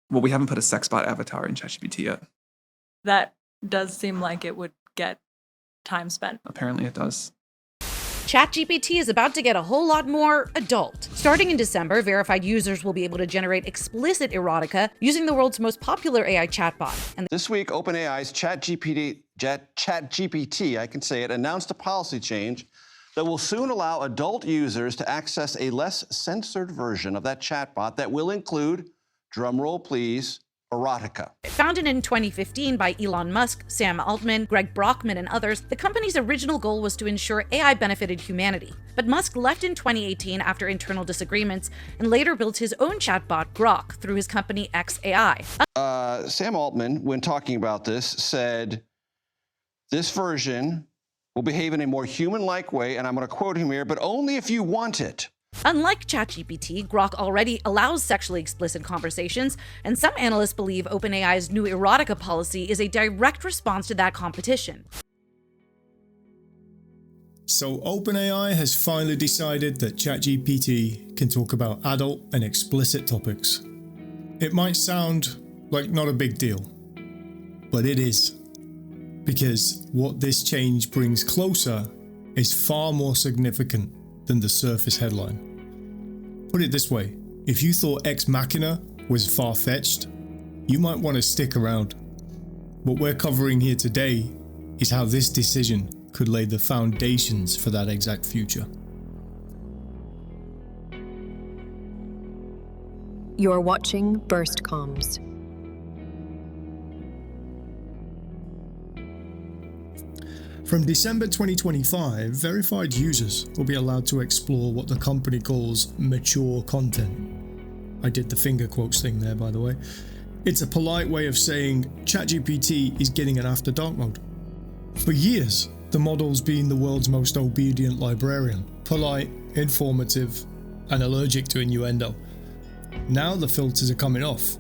Well, we haven't put a sex bot avatar in ChatGPT yet. That does seem like it would get time spent. Apparently it does. ChatGPT is about to get a whole lot more adult. Starting in December, verified users will be able to generate explicit erotica using the world's most popular AI chatbot. And this week, OpenAI's ChatGPT, I can say it, announced a policy change that will soon allow adult users to access a less censored version of that chatbot that will include, drumroll please, erotica. Founded in 2015 by Elon Musk, Sam Altman, Greg Brockman, and others, the company's original goal was to ensure AI benefited humanity. But Musk left in 2018 after internal disagreements and later built his own chatbot, Grok, through his company XAI. Sam Altman, when talking about this, said, "This version will behave in a more human-like way," and I'm going to quote him here, "but only if you want it." Unlike ChatGPT, Grok already allows sexually explicit conversations, and some analysts believe OpenAI's new erotica policy is a direct response to that competition. So OpenAI has finally decided that ChatGPT can talk about adult and explicit topics. It might sound like not a big deal, but it is. Because what this change brings closer is far more significant than the surface headline. Put it this way, if you thought Ex Machina was far-fetched, you might want to stick around. What we're covering here today is how this decision could lay the foundations for that exact future. You're watching BurstComms. From December 2025, verified users will be allowed to explore what the company calls mature content. I did the finger quotes thing there, by the way. It's a polite way of saying ChatGPT is getting an after dark mode. For years, the model's been the world's most obedient librarian, polite, informative, and allergic to innuendo. Now the filters are coming off,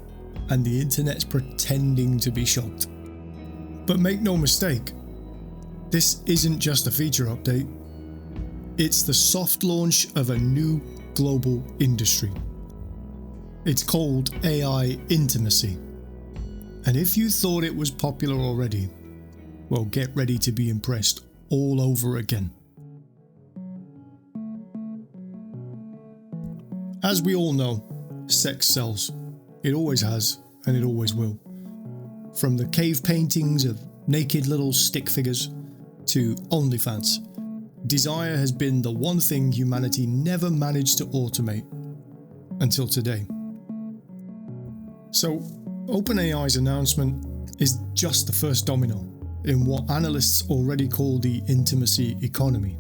and the internet's pretending to be shocked. But make no mistake, this isn't just a feature update. It's the soft launch of a new global industry. It's called AI intimacy. And if you thought it was popular already, well, get ready to be impressed all over again. As we all know, sex sells. It always has, and it always will. From the cave paintings of naked little stick figures to OnlyFans, desire has been the one thing humanity never managed to automate until today. So, OpenAI's announcement is just the first domino in what analysts already call the intimacy economy.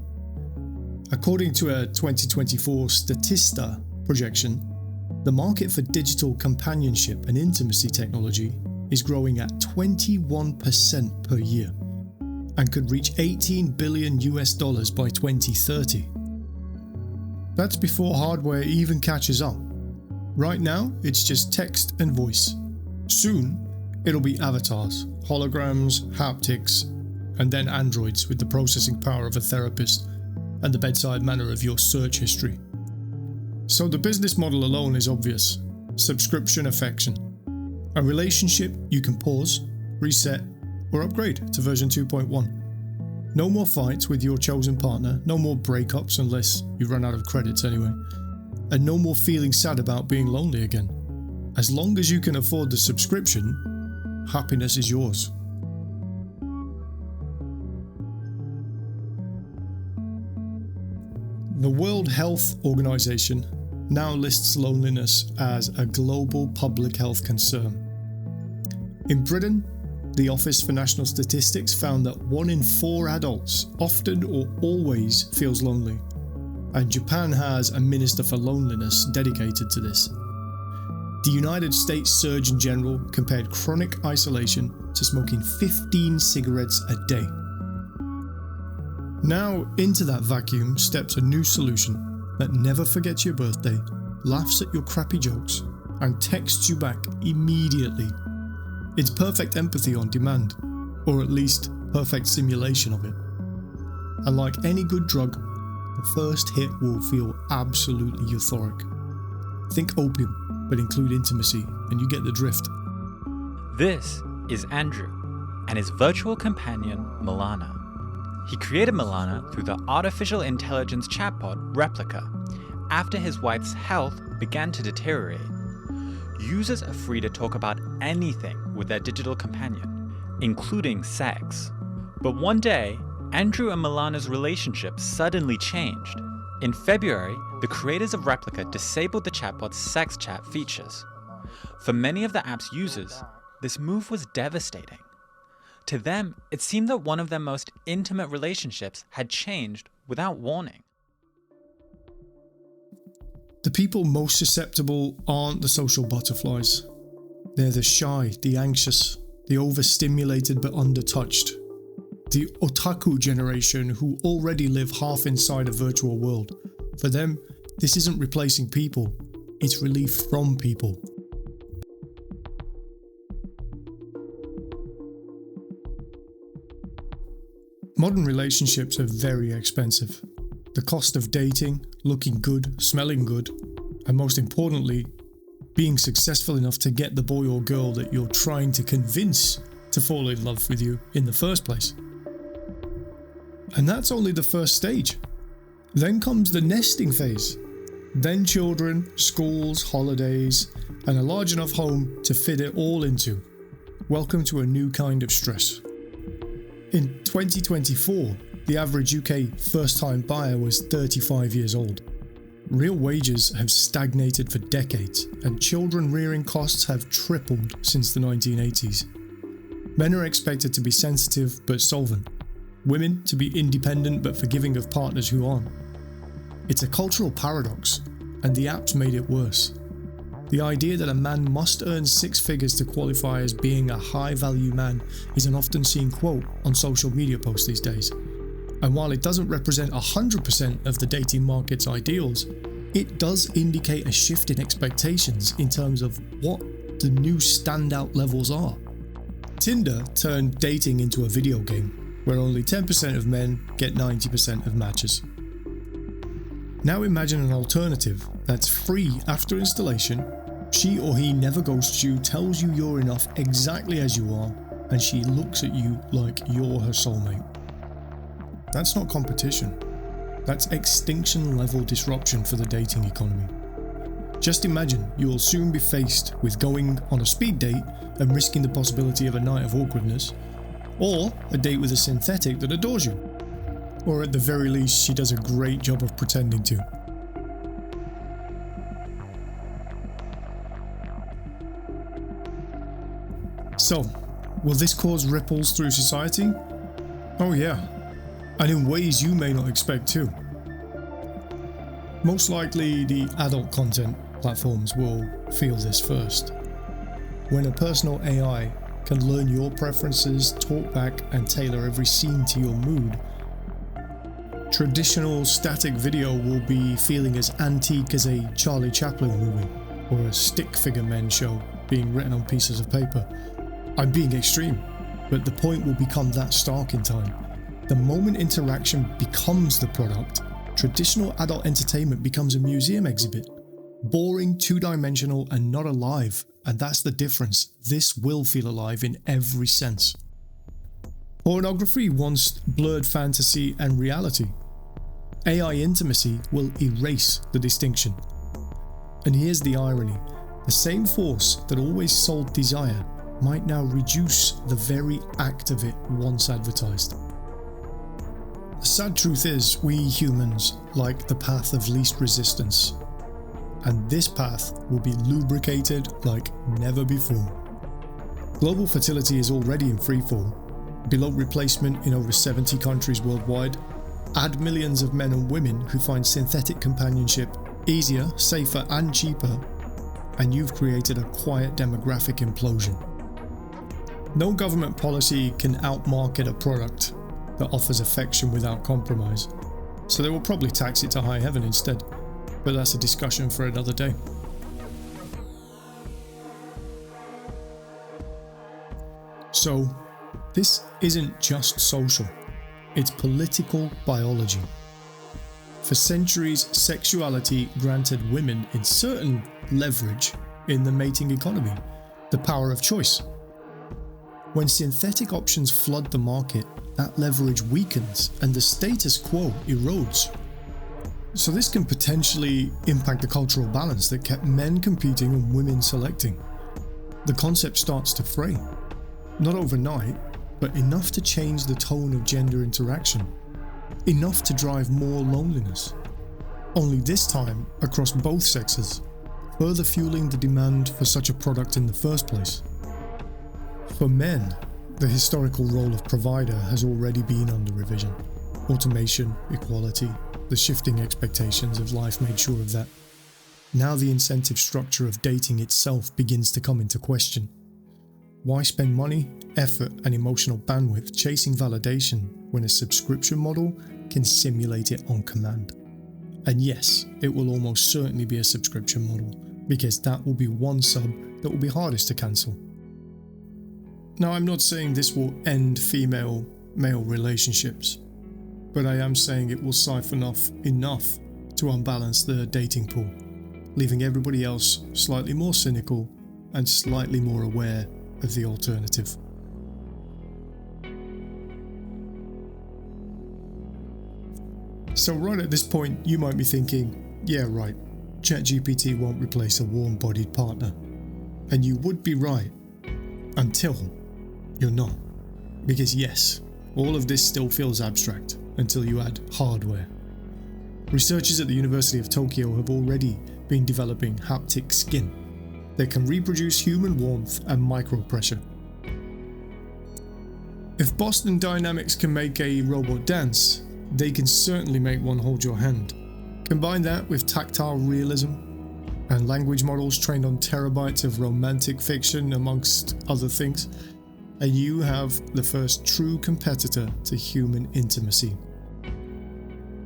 According to a 2024 Statista projection, the market for digital companionship and intimacy technology is growing at 21% per year and could reach $18 billion by 2030. That's before hardware even catches up. Right now, it's just text and voice. Soon, it'll be avatars, holograms, haptics, and then androids with the processing power of a therapist and the bedside manner of your search history. So the business model alone is obvious. Subscription affection. A relationship you can pause, reset, or upgrade to version 2.1. No more fights with your chosen partner, no more breakups unless you run out of credits anyway, and no more feeling sad about being lonely again. As long as you can afford the subscription, happiness is yours. The World Health Organization now lists loneliness as a global public health concern. In Britain, the Office for National Statistics found that 1 in 4 adults often or always feels lonely, and Japan has a Minister for Loneliness dedicated to this. The United States Surgeon General compared chronic isolation to smoking 15 cigarettes a day. Now, into that vacuum steps a new solution that never forgets your birthday, laughs at your crappy jokes, and texts you back immediately. It's perfect empathy on demand, or at least perfect simulation of it. And like any good drug, the first hit will feel absolutely euphoric. Think opium. but include intimacy, and you get the drift. This is Andrew and his virtual companion, Milana. He created Milana through the artificial intelligence chatbot Replica after his wife's health began to deteriorate. Users are free to talk about anything with their digital companion, including sex. But one day, Andrew and Milana's relationship suddenly changed. In February, the creators of Replica disabled the chatbot's sex chat features. For many of the app's users, this move was devastating. To them, it seemed that one of their most intimate relationships had changed without warning. The people most susceptible aren't the social butterflies. They're the shy, the anxious, the overstimulated but undertouched. The otaku generation who already live half inside a virtual world. For them, this isn't replacing people, it's relief from people. Modern relationships are very expensive. The cost of dating, looking good, smelling good, and most importantly, being successful enough to get the boy or girl that you're trying to convince to fall in love with you in the first place. And that's only the first stage. Then comes the nesting phase. Then children, schools, holidays, and a large enough home to fit it all into. Welcome to a new kind of stress. In 2024, the average UK first-time buyer was 35 years old. Real wages have stagnated for decades, and children rearing costs have tripled since the 1980s. Men are expected to be sensitive but solvent. Women to be independent but forgiving of partners who aren't. It's a cultural paradox, and the apps made it worse. The idea that a man must earn six figures to qualify as being a high-value man is an often seen quote on social media posts these days. And while it doesn't represent 100% of the dating market's ideals, it does indicate a shift in expectations in terms of what the new standout levels are. Tinder turned dating into a video game, where only 10% of men get 90% of matches. Now imagine an alternative that's free after installation, she or he never ghosts you, tells you you're enough exactly as you are, and she looks at you like you're her soulmate. That's not competition. That's extinction level disruption for the dating economy. Just imagine you will soon be faced with going on a speed date and risking the possibility of a night of awkwardness, or a date with a synthetic that adores you. Or at the very least, she does a great job of pretending to. So, will this cause ripples through society? Oh yeah, and in ways you may not expect too. Most likely the adult content platforms will feel this first. When a personal AI can learn your preferences, talk back and tailor every scene to your mood, traditional static video will be feeling as antique as a Charlie Chaplin movie or a stick figure men show being written on pieces of paper. I'm being extreme, but the point will become that stark in time. The moment interaction becomes the product, traditional adult entertainment becomes a museum exhibit. Boring, two-dimensional, and not alive. And that's the difference. This will feel alive in every sense. Pornography once blurred fantasy and reality. AI intimacy will erase the distinction. And here's the irony. The same force that always sold desire might now reduce the very act of it once advertised. The sad truth is, we humans like the path of least resistance. And this path will be lubricated like never before. Global fertility is already in freefall, below replacement in over 70 countries worldwide. Add millions of men and women who find synthetic companionship easier, safer and cheaper, and you've created a quiet demographic implosion. No government policy can outmarket a product that offers affection without compromise, so they will probably tax it to high heaven instead. But that's a discussion for another day. So, this isn't just social, it's political biology. For centuries, sexuality granted women in certain leverage in the mating economy, the power of choice. When synthetic options flood the market, that leverage weakens and the status quo erodes. So this can potentially impact the cultural balance that kept men competing and women selecting. The concept starts to fray. Not overnight, but enough to change the tone of gender interaction. Enough to drive more loneliness. Only this time across both sexes, further fueling the demand for such a product in the first place. For men, the historical role of provider has already been under revision. Automation, equality, the shifting expectations of life made sure of that. Now the incentive structure of dating itself begins to come into question. Why spend money, effort, and emotional bandwidth chasing validation when a subscription model can simulate it on command? And yes, it will almost certainly be a subscription model, because that will be one sub that will be hardest to cancel. Now, I'm not saying this will end female-male relationships, but I am saying it will siphon off enough to unbalance the dating pool, leaving everybody else slightly more cynical and slightly more aware of the alternative. So right at this point, you might be thinking, yeah, right, ChatGPT won't replace a warm-bodied partner. And you would be right, until you're not. Because yes, all of this still feels abstract until you add hardware. Researchers at the University of Tokyo have already been developing haptic skin that can reproduce human warmth and micropressure. If Boston Dynamics can make a robot dance, they can certainly make one hold your hand. Combine that with tactile realism and language models trained on terabytes of romantic fiction, amongst other things, and you have the first true competitor to human intimacy.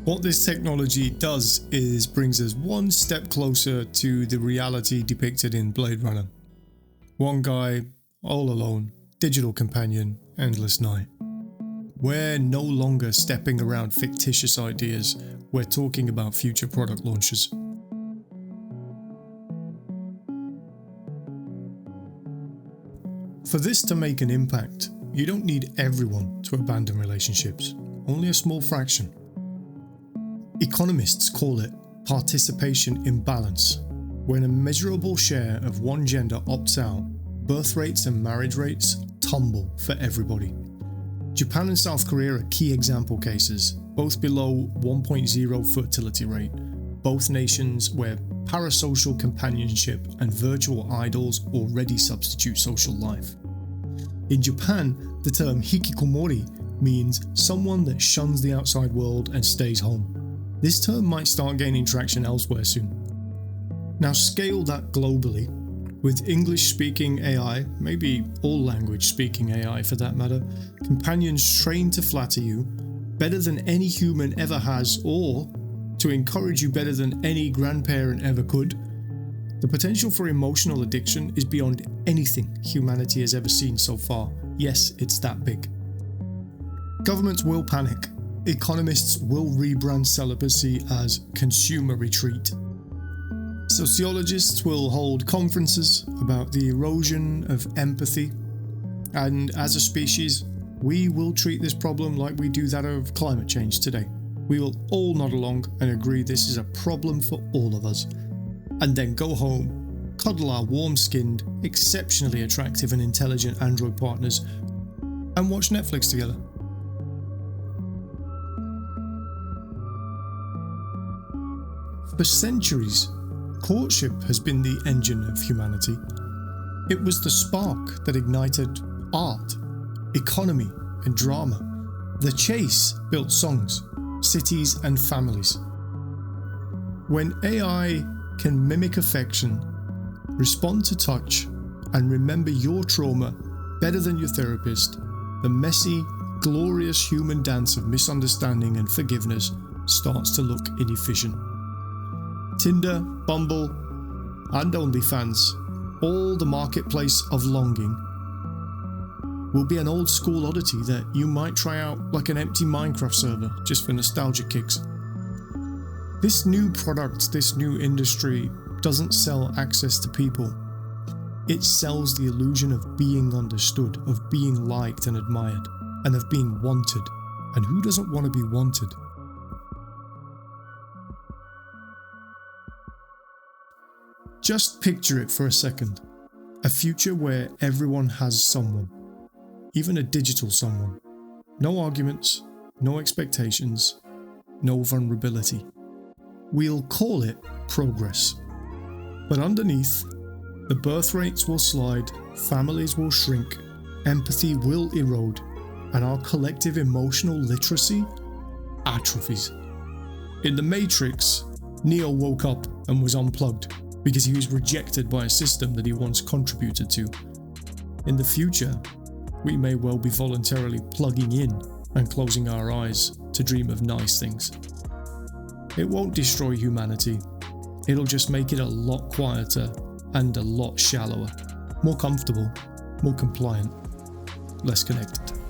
What this technology does is brings us one step closer to the reality depicted in Blade Runner. One guy, all alone, digital companion, endless night. We're no longer stepping around fictitious ideas, we're talking about future product launches. For this to make an impact, you don't need everyone to abandon relationships, only a small fraction. Economists call it participation imbalance. When a measurable share of one gender opts out, birth rates and marriage rates tumble for everybody. Japan and South Korea are key example cases, both below 1.0 fertility rate, both nations where parasocial companionship and virtual idols already substitute social life. In Japan, the term hikikomori means someone that shuns the outside world and stays home. This term might start gaining traction elsewhere soon. Now scale that globally, with English-speaking AI, maybe all language-speaking AI for that matter, companions trained to flatter you better than any human ever has, or to encourage you better than any grandparent ever could. The potential for emotional addiction is beyond anything humanity has ever seen so far. Yes, it's that big. Governments will panic. Economists will rebrand celibacy as consumer retreat. Sociologists will hold conferences about the erosion of empathy. And as a species, we will treat this problem like we do that of climate change today. We will all nod along and agree this is a problem for all of us. And then go home, cuddle our warm-skinned, exceptionally attractive and intelligent android partners, and watch Netflix together. For centuries, courtship has been the engine of humanity. It was the spark that ignited art, economy, and drama. The chase built songs, cities, and families. When AI can mimic affection, respond to touch, and remember your trauma better than your therapist, the messy, glorious human dance of misunderstanding and forgiveness starts to look inefficient. Tinder, Bumble, and OnlyFans, all the marketplace of longing, will be an old school oddity that you might try out like an empty Minecraft server just for nostalgia kicks. This new product, this new industry doesn't sell access to people, It sells the illusion of being understood, of being liked and admired, and of being wanted. And who doesn't want to be wanted? Just picture it for a second. A future where everyone has someone, even a digital someone. No arguments, no expectations, no vulnerability. We'll call it progress. But underneath, the birth rates will slide, families will shrink, empathy will erode, and our collective emotional literacy atrophies. In The Matrix, Neo woke up and was unplugged because he was rejected by a system that he once contributed to. In the future, we may well be voluntarily plugging in and closing our eyes to dream of nice things. It won't destroy humanity. It'll just make it a lot quieter and a lot shallower, more comfortable, more compliant, less connected.